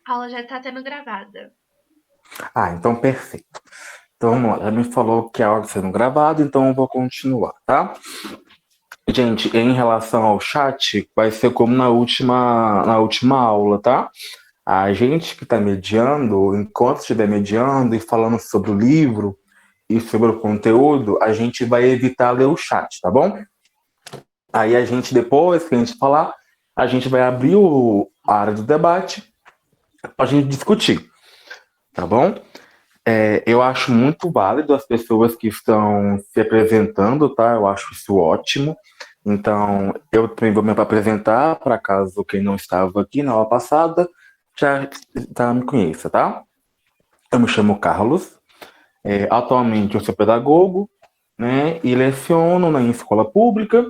A aula já está sendo gravada. Ah, então perfeito. Então vamos lá, já me falou que a aula está sendo gravada, então eu vou continuar, tá? Gente, em relação ao chat, vai ser como na última aula, tá? A gente que está mediando, enquanto estiver mediando e falando sobre o livro e sobre o conteúdo, a gente vai evitar ler o chat, tá bom? Aí a gente, depois que a gente falar, a gente vai abrir a área do debate para a gente discutir, tá bom? Eu acho muito válido as pessoas que estão se apresentando, tá? Eu acho isso ótimo. Então, eu também vou me apresentar, para caso quem não estava aqui na aula passada já me conheça, tá? Eu me chamo Carlos. Atualmente eu sou pedagogo, né? E leciono na escola pública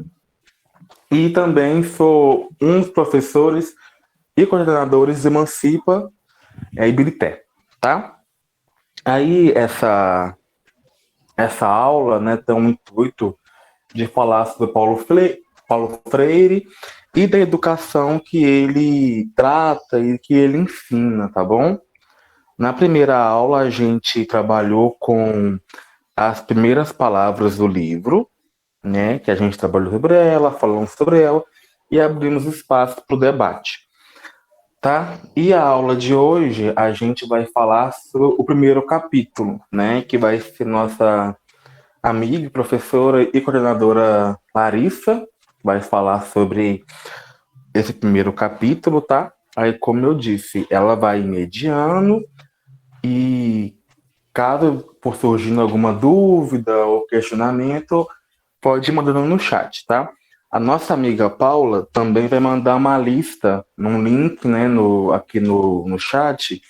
e também sou um dos professores e coordenadores de Emancipa Ibirité, tá? Aí essa aula, né, tem um intuito de falar sobre Paulo Freire e da educação que ele trata e que ele ensina, tá bom? Na primeira aula, a gente trabalhou com as primeiras palavras do livro, né, que a gente trabalhou sobre ela, falamos sobre ela e abrimos espaço para o debate, tá? E a aula de hoje, a gente vai falar sobre o primeiro capítulo, né, que vai ser nossa amiga, professora e coordenadora Larissa vai falar sobre esse primeiro capítulo, tá? Aí, como eu disse, ela vai mediando e caso por surgindo alguma dúvida ou questionamento, pode ir mandando no chat, tá? A nossa amiga Paula também vai mandar uma lista, num link, né, aqui no chat,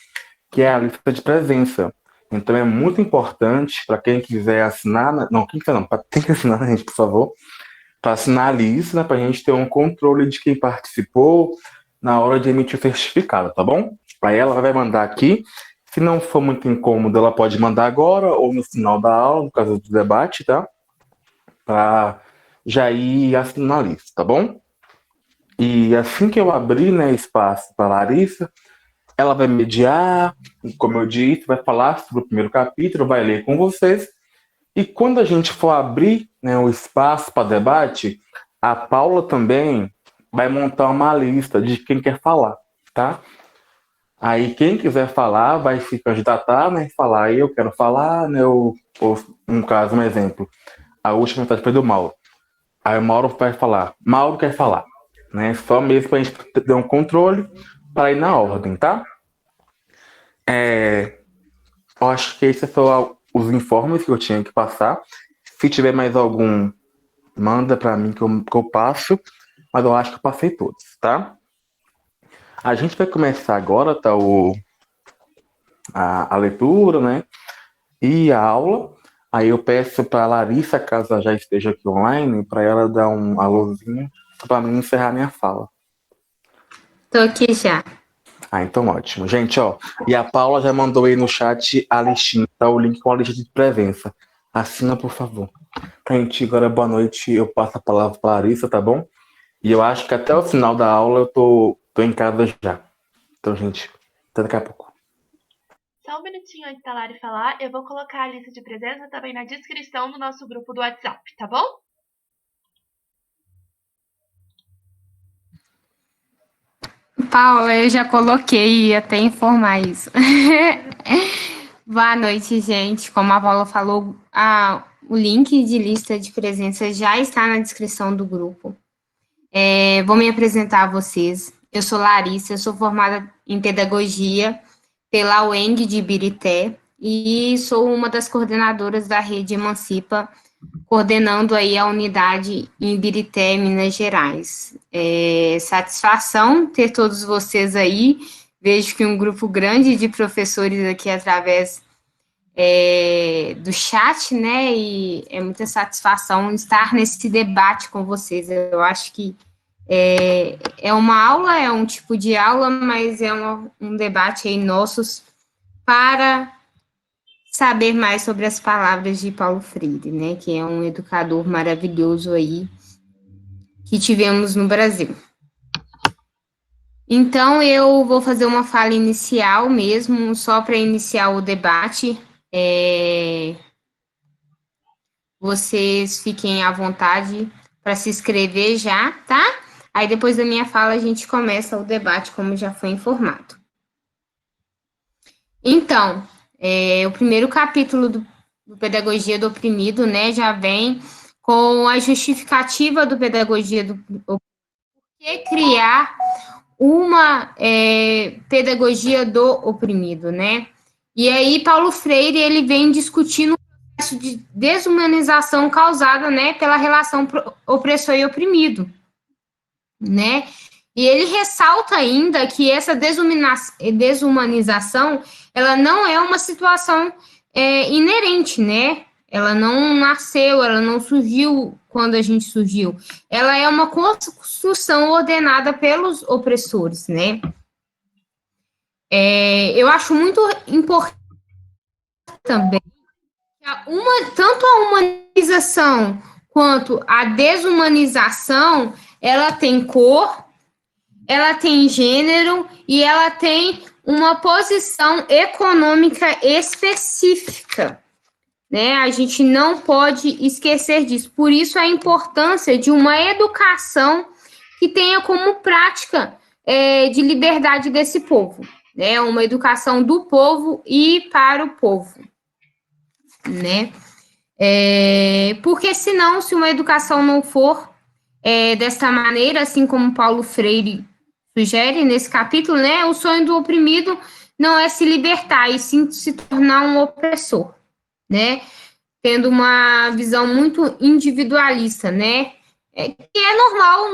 que é a lista de presença. Então é muito importante para quem quiser assinar, não, quem quiser não, tem que assinar, gente, por favor, para assinar a lista, né, para a gente ter um controle de quem participou na hora de emitir o certificado, tá bom? Aí ela vai mandar aqui. Se não for muito incômodo, ela pode mandar agora ou no final da aula, no caso do debate, tá? Para já ir assinando a lista, tá bom? E assim que eu abrir, né, espaço para Larissa, ela vai mediar, como eu disse, vai falar sobre o primeiro capítulo, vai ler com vocês. E quando a gente for abrir, né, o espaço para debate, a Paula também vai montar uma lista de quem quer falar, tá? Aí quem quiser falar vai se candidatar, né? Falar, aí eu quero falar, né? Ou, um caso, um exemplo. A última mensagem foi do Mauro. Aí o Mauro vai falar, Mauro quer falar, né? Só mesmo para a gente ter um controle para ir na ordem, tá? Eu acho que esses são os informes que eu tinha que passar. Se tiver mais algum, manda para mim que eu passo, mas eu acho que eu passei todos, tá? A gente vai começar agora, tá? A leitura, né? E a aula. Aí eu peço para Larissa, caso ela já esteja aqui online, para ela dar um alôzinho para mim encerrar minha fala. Tô aqui já. Ah, então ótimo. Gente, ó, e a Paula já mandou aí no chat a listinha, tá? O link com a lista de presença. Assina, por favor. Gente, agora boa noite. Eu passo a palavra para Larissa, tá bom? E eu acho que até o final da aula eu tô em casa já. Então, gente, até daqui a pouco. Só um minutinho antes da Lari falar, eu vou colocar a lista de presença também na descrição do nosso grupo do WhatsApp, tá bom? Paula, eu já coloquei e ia até informar isso. Boa noite, gente. Como a Paula falou, o link de lista de presença já está na descrição do grupo. Vou me apresentar a vocês. Eu sou Larissa, eu sou formada em pedagogia pela UENG de Ibirité e sou uma das coordenadoras da rede Emancipa, coordenando aí a unidade em Ibirité, Minas Gerais. Satisfação ter todos vocês aí. Vejo que um grupo grande de professores aqui através do chat, né? E é muita satisfação estar nesse debate com vocês. Eu acho que é uma aula, é um tipo de aula, mas é um debate aí nossos para saber mais sobre as palavras de Paulo Freire, né, que é um educador maravilhoso aí que tivemos no Brasil. Então, eu vou fazer uma fala inicial mesmo, só para iniciar o debate. Vocês fiquem à vontade para se inscrever já, tá? Aí, depois da minha fala, a gente começa o debate, como já foi informado. Então, o primeiro capítulo do Pedagogia do Oprimido, né, já vem com a justificativa do Pedagogia do Oprimido. Por que criar uma pedagogia do oprimido, né? E aí, Paulo Freire, ele vem discutindo o processo de desumanização causada, né, pela relação opressor e oprimido, né? E ele ressalta ainda que essa desumanização, ela não é uma situação inerente, né? Ela não nasceu, ela não surgiu quando a gente surgiu. Ela é uma construção ordenada pelos opressores, né? Eu acho muito importante também tanto a humanização quanto a desumanização, ela tem cor, ela tem gênero e ela tem uma posição econômica específica, né? A gente não pode esquecer disso. Por isso, a importância de uma educação que tenha como prática de liberdade desse povo, né? Uma educação do povo e para o povo, né? Porque senão, se uma educação não for dessa maneira, assim como Paulo Freire sugere nesse capítulo, né? O sonho do oprimido não é se libertar, e sim se tornar um opressor, né? Tendo uma visão muito individualista, né? Que é normal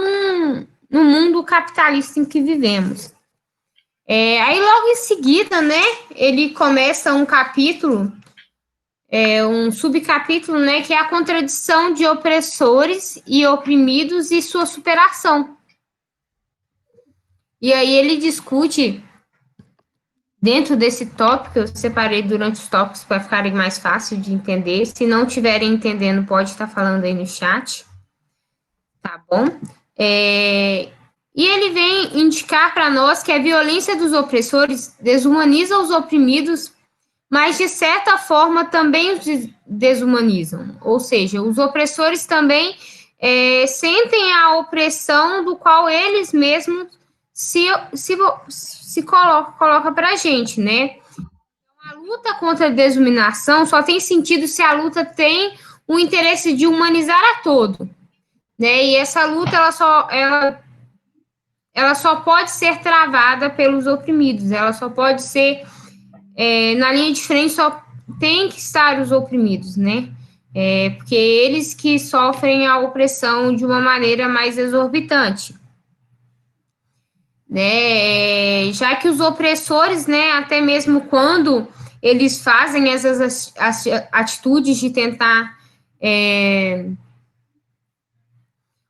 no mundo capitalista em que vivemos. Aí, logo em seguida, né? Ele começa um capítulo, um subcapítulo, né? Que é a contradição de opressores e oprimidos e sua superação. E aí ele discute, dentro desse tópico, eu separei durante os tópicos para ficarem mais fácil de entender. Se não estiverem entendendo, pode estar falando aí no chat. Tá bom? E ele vem indicar para nós que a violência dos opressores desumaniza os oprimidos, mas, de certa forma, também os desumanizam. Ou seja, os opressores também sentem a opressão do qual eles mesmos se coloca para a gente, né? A luta contra a desuminação só tem sentido se a luta tem o interesse de humanizar a todo, né? E essa luta ela só pode ser travada pelos oprimidos, ela só pode ser na linha de frente, só tem que estar os oprimidos, né? Porque eles que sofrem a opressão de uma maneira mais exorbitante, né? Já que os opressores, né, até mesmo quando eles fazem essas atitudes de tentar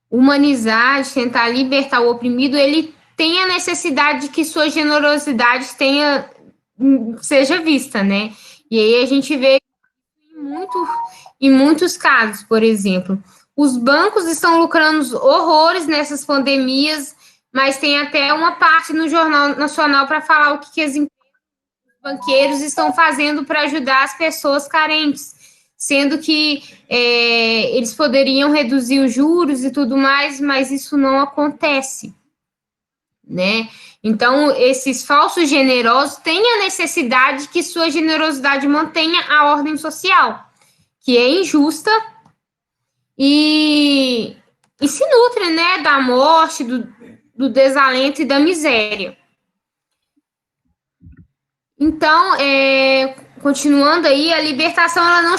humanizar, de tentar libertar o oprimido, ele tem a necessidade de que sua generosidade seja vista, né? E aí a gente vê em muitos casos, por exemplo, os bancos estão lucrando horrores nessas pandemias, mas tem até uma parte no Jornal Nacional para falar o que os banqueiros estão fazendo para ajudar as pessoas carentes, sendo que eles poderiam reduzir os juros e tudo mais, mas isso não acontece, né? Então, esses falsos generosos têm a necessidade que sua generosidade mantenha a ordem social, que é injusta e se nutre, né, da morte, do desalento e da miséria. Então, continuando aí, a libertação ela não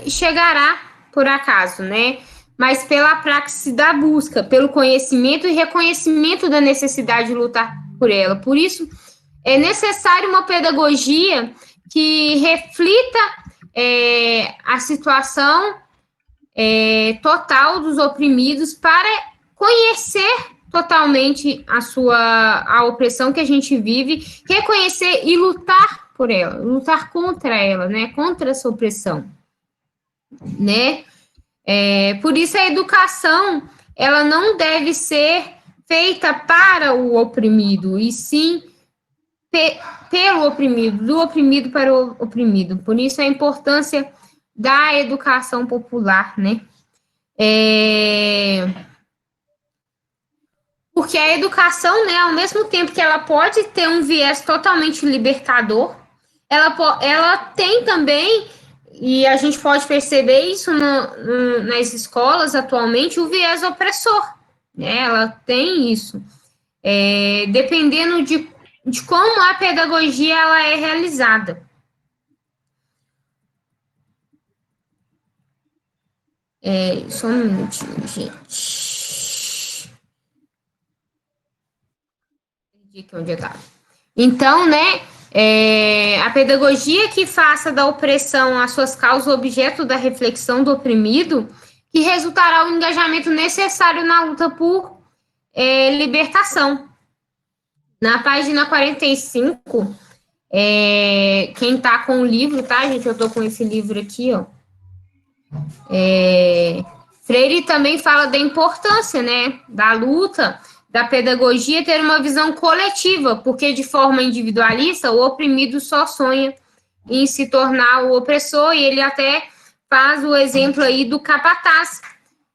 chegará por acaso, né? Mas pela praxis da busca, pelo conhecimento e reconhecimento da necessidade de lutar por ela. Por isso, é necessário uma pedagogia que reflita a situação total dos oprimidos para conhecer totalmente a opressão que a gente vive, reconhecer e lutar por ela, lutar contra ela, né? Contra essa opressão, né? Por isso a educação, ela não deve ser feita para o oprimido, e sim pelo oprimido, do oprimido para o oprimido. Por isso a importância da educação popular, né? Porque a educação, né, ao mesmo tempo que ela pode ter um viés totalmente libertador, ela tem também, e a gente pode perceber isso nas escolas atualmente, o viés opressor, né? Ela tem isso. Dependendo de como a pedagogia ela é realizada. Só um minutinho, gente. Perdi aqui onde eu estava. Então, né, a pedagogia que faça da opressão as suas causas objeto da reflexão do oprimido, que resultará o engajamento necessário na luta por libertação. Na página 45, quem tá com o livro, tá, gente? Eu tô com esse livro aqui, ó. Freire também fala da importância, né, da luta, da pedagogia ter uma visão coletiva, porque de forma individualista o oprimido só sonha em se tornar o opressor, e ele até faz o exemplo aí do capataz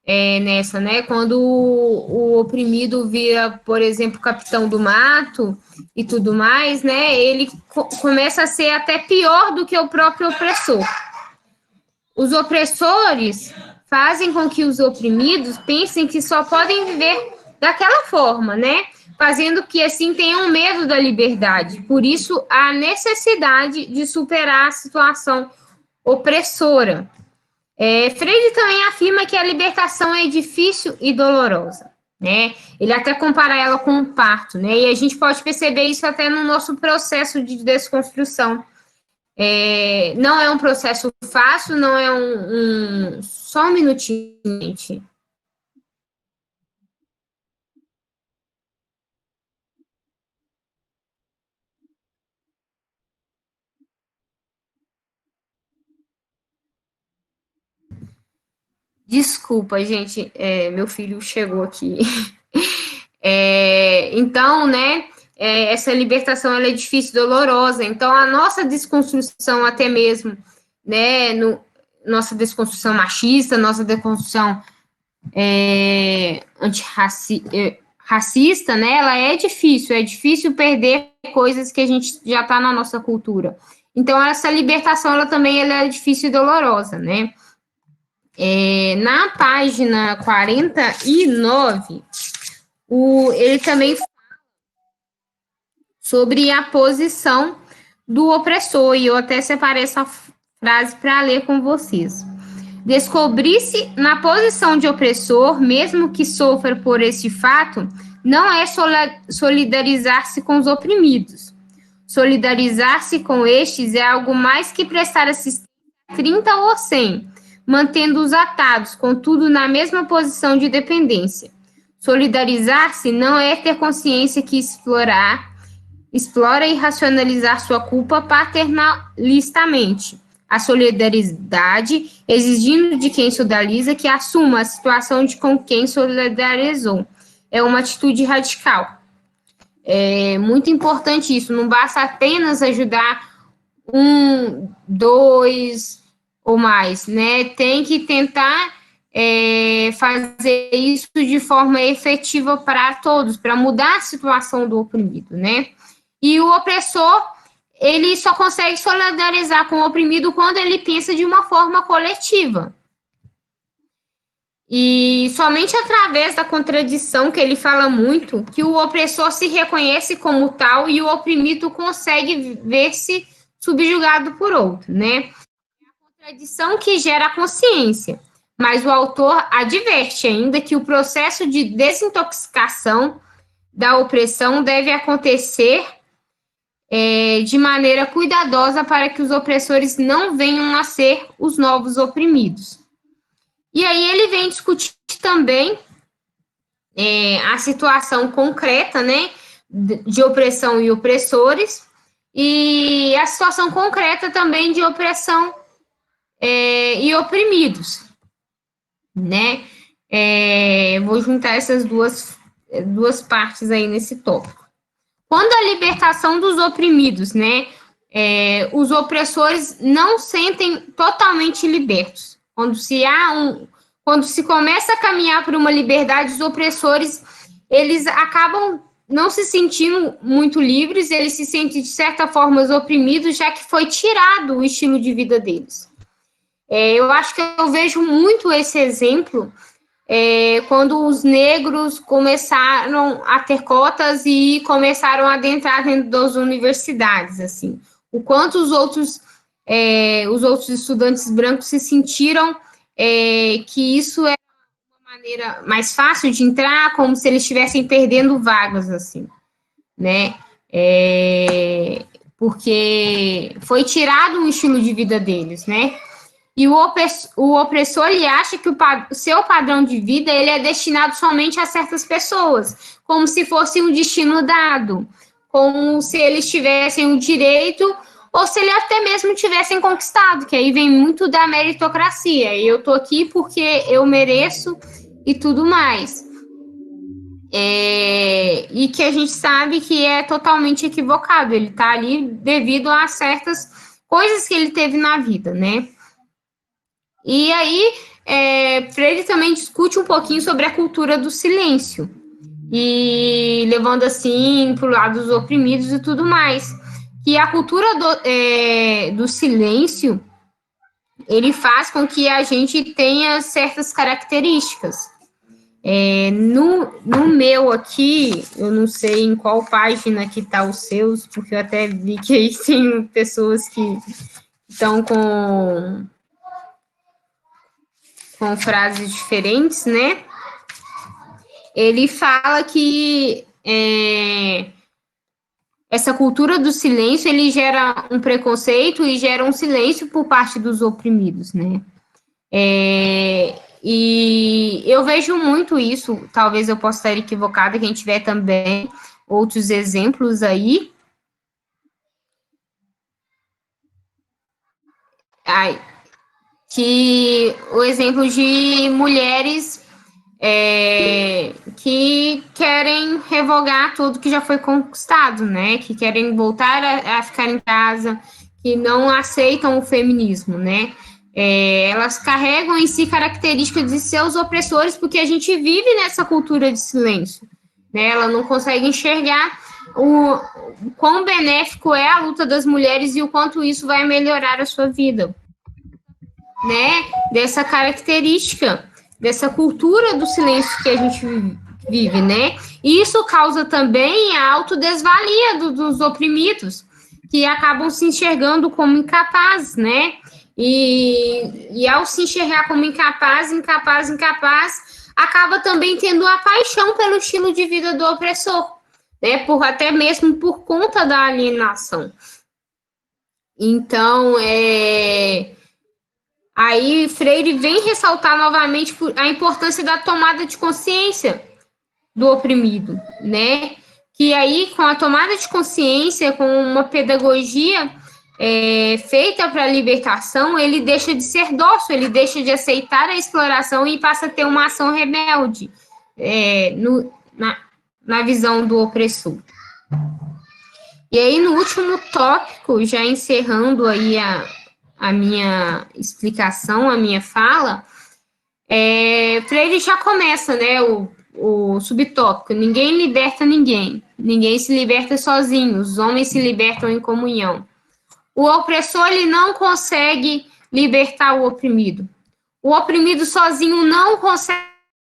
nessa, né, quando o oprimido vira, por exemplo, capitão do mato e tudo mais, né, ele começa a ser até pior do que o próprio opressor. Os opressores fazem com que os oprimidos pensem que só podem viver daquela forma, né? Fazendo que, assim, tenham medo da liberdade. Por isso, a necessidade de superar a situação opressora. Freire também afirma que a libertação é difícil e dolorosa, né? Ele até compara ela com um parto, né? E a gente pode perceber isso até no nosso processo de desconstrução. Não é um processo fácil, não é Só um minutinho, gente. Desculpa, gente, meu filho chegou aqui. Então, né, essa libertação ela é difícil, dolorosa. Então, a nossa desconstrução até mesmo, né, nossa desconstrução machista, nossa desconstrução racista, né, ela é difícil perder coisas que a gente já está na nossa cultura. Então, essa libertação, ela também é difícil e dolorosa, né. Na página 49, ele também fala sobre a posição do opressor, e eu até separei essa frase para ler com vocês. Descobrir-se na posição de opressor, mesmo que sofra por este fato, não é solidarizar-se com os oprimidos. Solidarizar-se com estes é algo mais que prestar assistência a 30 ou 100, mantendo-os atados, contudo, na mesma posição de dependência. Solidarizar-se não é ter consciência que explora e racionalizar sua culpa paternalistamente. A solidariedade exigindo de quem solidariza que assuma a situação de com quem solidarizou. É uma atitude radical. É muito importante isso. Não basta apenas ajudar 1, 2 ou mais, né? Tem que tentar fazer isso de forma efetiva para todos, para mudar a situação do oprimido, né? E o opressor, ele só consegue solidarizar com o oprimido quando ele pensa de uma forma coletiva. E somente através da contradição, que ele fala muito, que o opressor se reconhece como tal e o oprimido consegue ver-se subjugado por outro, né? É a contradição que gera a consciência. Mas o autor adverte ainda que o processo de desintoxicação da opressão deve acontecer de maneira cuidadosa para que os opressores não venham a ser os novos oprimidos. E aí ele vem discutir também a situação concreta, né, de opressão e opressores, e a situação concreta também de opressão e oprimidos, né? Vou juntar essas duas duas partes aí nesse tópico. Quando a libertação dos oprimidos, né, os opressores não sentem totalmente libertos. Quando se começa a caminhar por uma liberdade, os opressores, eles acabam não se sentindo muito livres, eles se sentem, de certa forma, oprimidos, já que foi tirado o estilo de vida deles. Eu acho que eu vejo muito esse exemplo quando os negros começaram a ter cotas e começaram a adentrar dentro das universidades, assim. O quanto os outros estudantes brancos se sentiram que isso é uma maneira mais fácil de entrar, como se eles estivessem perdendo vagas, assim, né? Porque foi tirado um estilo de vida deles, né? E o opressor, ele acha que o seu padrão de vida, ele é destinado somente a certas pessoas, como se fosse um destino dado, como se eles tivessem o direito, ou se eles até mesmo tivessem conquistado, que aí vem muito da meritocracia. Eu tô aqui porque eu mereço e tudo mais. E que a gente sabe que é totalmente equivocado. Ele tá ali devido a certas coisas que ele teve na vida, né? E aí, Freire também discute um pouquinho sobre a cultura do silêncio, e levando assim para o lado dos oprimidos e tudo mais. Que a cultura do silêncio, ele faz com que a gente tenha certas características. No meu aqui, eu não sei em qual página que está os seus, porque eu até vi que aí tem pessoas que estão com frases diferentes, né? Ele fala que essa cultura do silêncio, ele gera um preconceito e gera um silêncio por parte dos oprimidos, né? E eu vejo muito isso, talvez eu possa estar equivocada, quem tiver também outros exemplos aí. Que o exemplo de mulheres que querem revogar tudo que já foi conquistado, né? Que querem voltar a ficar em casa, que não aceitam o feminismo, né? Elas carregam em si características de seus opressores, porque a gente vive nessa cultura de silêncio, né? Ela não consegue enxergar o quão benéfico é a luta das mulheres e o quanto isso vai melhorar a sua vida, né? Dessa característica, dessa cultura do silêncio que a gente vive, né? E isso causa também a autodesvalia dos oprimidos, que acabam se enxergando como incapazes, né? E ao se enxergar como incapaz, acaba também tendo a paixão pelo estilo de vida do opressor, né? Até mesmo por conta da alienação. Então, aí Freire vem ressaltar novamente a importância da tomada de consciência do oprimido, né? Que aí, com a tomada de consciência, com uma pedagogia feita para a libertação, ele deixa de ser dócil, ele deixa de aceitar a exploração e passa a ter uma ação rebelde na visão do opressor. E aí, no último tópico, já encerrando aí a minha explicação, a minha fala, Freire já começa, né, o subtópico: ninguém liberta ninguém se liberta sozinho, os homens se libertam em comunhão. O opressor, ele não consegue libertar o oprimido sozinho não consegue